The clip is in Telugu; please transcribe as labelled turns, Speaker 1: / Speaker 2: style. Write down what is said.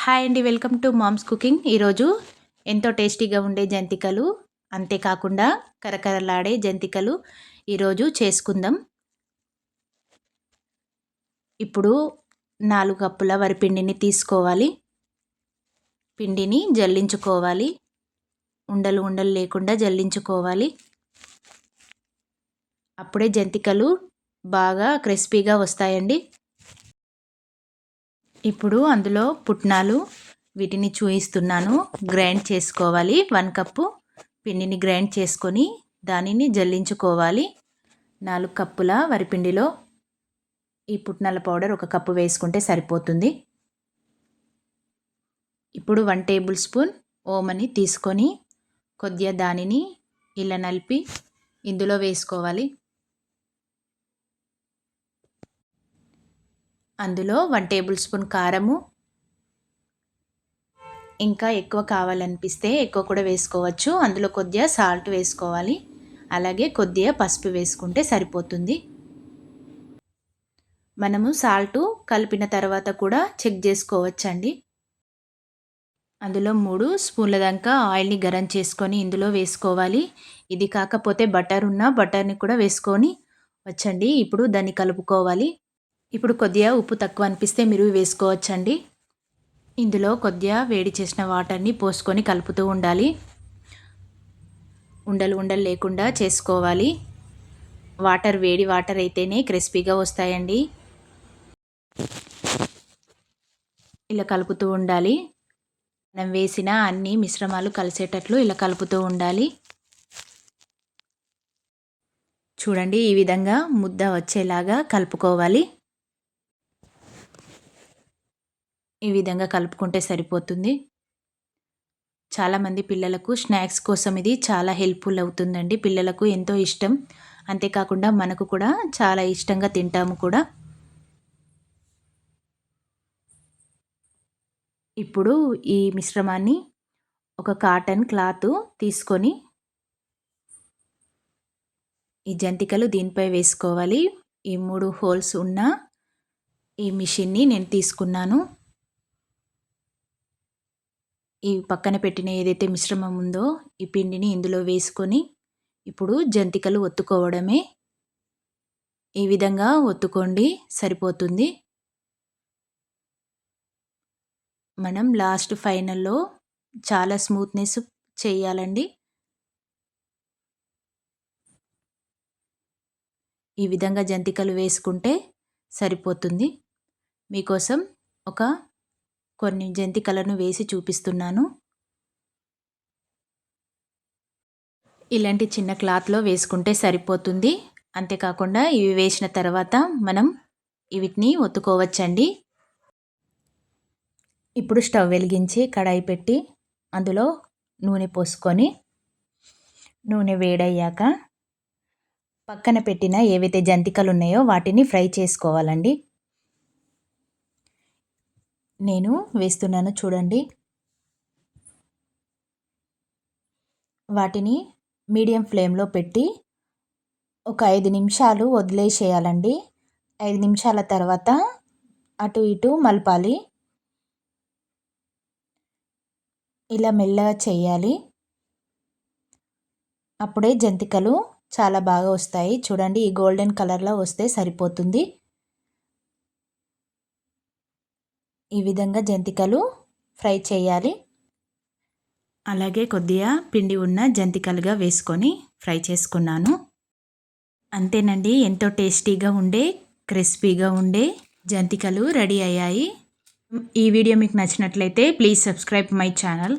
Speaker 1: హాయ్ అండి, వెల్కమ్ టు మామ్స్ కుకింగ్. ఈరోజు ఎంతో టేస్టీగా ఉండే జంతికలు, అంతేకాకుండా కరకరలాడే జంతికలు ఈరోజు చేసుకుందాం. ఇప్పుడు 4 కప్పుల వరిపిండిని తీసుకోవాలి. పిండిని జల్లించుకోవాలి. ఉండలు లేకుండా జల్లించుకోవాలి. అప్పుడే జంతికలు బాగా క్రిస్పీగా వస్తాయండి. ఇప్పుడు అందులో పుట్నాలు వీటిని చూయిస్తున్నాను. గ్రైండ్ చేసుకోవాలి. 1 కప్పు పిండిని గ్రైండ్ చేసుకొని దానిని జల్లించుకోవాలి. 4 కప్పుల వరిపిండిలో ఈ పుట్నాల పౌడర్ 1 కప్పు వేసుకుంటే సరిపోతుంది. ఇప్పుడు 1 టేబుల్ స్పూన్ ఓమని తీసుకొని కొద్దిగా దానిని ఇలా నలిపి ఇందులో వేసుకోవాలి. అందులో 1 టేబుల్ స్పూన్ కారము, ఇంకా ఎక్కువ కావాలనిపిస్తే ఎక్కువ కూడా వేసుకోవచ్చు. అందులో కొద్దిగా సాల్ట్ వేసుకోవాలి. అలాగే కొద్దిగా పసుపు వేసుకుంటే సరిపోతుంది. మనము సాల్ట్ కలిపిన తర్వాత కూడా చెక్ చేసుకోవచ్చండి. అందులో 3 స్పూన్ల దాకా ఆయిల్ని గరం చేసుకొని ఇందులో వేసుకోవాలి. ఇది కాకపోతే బటర్ ఉన్న బటర్ని కూడా వేసుకొని వచ్చండి. ఇప్పుడు దాన్ని కలుపుకోవాలి. ఇప్పుడు కొద్దిగా ఉప్పు తక్కువ అనిపిస్తే మీరు వేసుకోవచ్చండి. ఇందులో కొద్దిగా వేడి చేసిన వాటర్ని పోసుకొని కలుపుతూ ఉండాలి. ఉండలు లేకుండా చేసుకోవాలి. వేడి వాటర్ అయితేనే క్రిస్పీగా వస్తాయండి. ఇలా కలుపుతూ ఉండాలి. మనం వేసిన అన్ని మిశ్రమాలు కలిసేటట్లు ఇలా కలుపుతూ ఉండాలి. చూడండి, ఈ విధంగా ముద్ద వచ్చేలాగా కలుపుకోవాలి. ఈ విధంగా కలుపుకుంటే సరిపోతుంది. చాలామంది పిల్లలకు స్నాక్స్ కోసం ఇది చాలా హెల్ప్ఫుల్ అవుతుందండి. పిల్లలకు ఎంతో ఇష్టం. అంతేకాకుండా మనకు కూడా చాలా ఇష్టంగా తింటాము కూడా. ఇప్పుడు ఈ మిశ్రమాన్ని ఒక కాటన్ క్లాత్ తీసుకొని ఈ జంతికలు దీనిపై వేసుకోవాలి. ఈ 3 హోల్స్ ఉన్న ఈ మిషన్ని నేను తీసుకున్నాను. ఈ పక్కన పెట్టిన ఏదైతే మిశ్రమం ఉందో ఈ పిండిని ఇందులో వేసుకొని ఇప్పుడు జంతికలు ఒత్తుకోవడమే. ఈ విధంగా ఒత్తుకోండి, సరిపోతుంది. మనం లాస్ట్ ఫైనల్లో చాలా స్మూత్నెస్ చేయాలండి. ఈ విధంగా జంతికలు వేసుకుంటే సరిపోతుంది. మీకోసం కొన్ని జంతికలను వేసి చూపిస్తున్నాను. ఇలాంటి చిన్న క్లాత్లో వేసుకుంటే సరిపోతుంది. అంతేకాకుండా ఇవి వేసిన తర్వాత మనం వీటిని ఒత్తుకోవచ్చండి. ఇప్పుడు స్టవ్ వెలిగించి కడాయి పెట్టి అందులో నూనె పోసుకొని నూనె వేడయ్యాక పక్కన పెట్టిన ఏవైతే జంతికలు ఉన్నాయో వాటిని ఫ్రై చేసుకోవాలండి. నేను వేస్తున్నాను చూడండి. వాటిని మీడియం ఫ్లేమ్లో పెట్టి ఒక 5 నిమిషాలు వదిలేసేయాలండి. 5 నిమిషాల తర్వాత అటు ఇటు మలపాలి. ఇలా మెల్లగా చేయాలి. అప్పుడే జంతికలు చాలా బాగా వస్తాయి. చూడండి, ఈ గోల్డెన్ కలర్లో వస్తే సరిపోతుంది. ఈ విధంగా జంతికలు ఫ్రై చేయాలి. అలాగే కొద్దిగా పిండి ఉన్న జంతికలుగా వేసుకొని ఫ్రై చేసుకున్నాను. అంతేనండి, ఎంతో టేస్టీగా ఉండే క్రిస్పీగా ఉండే జంతికలు రెడీ అయ్యాయి. ఈ వీడియో మీకు నచ్చినట్లయితే ప్లీజ్ సబ్స్క్రైబ్ మై ఛానల్.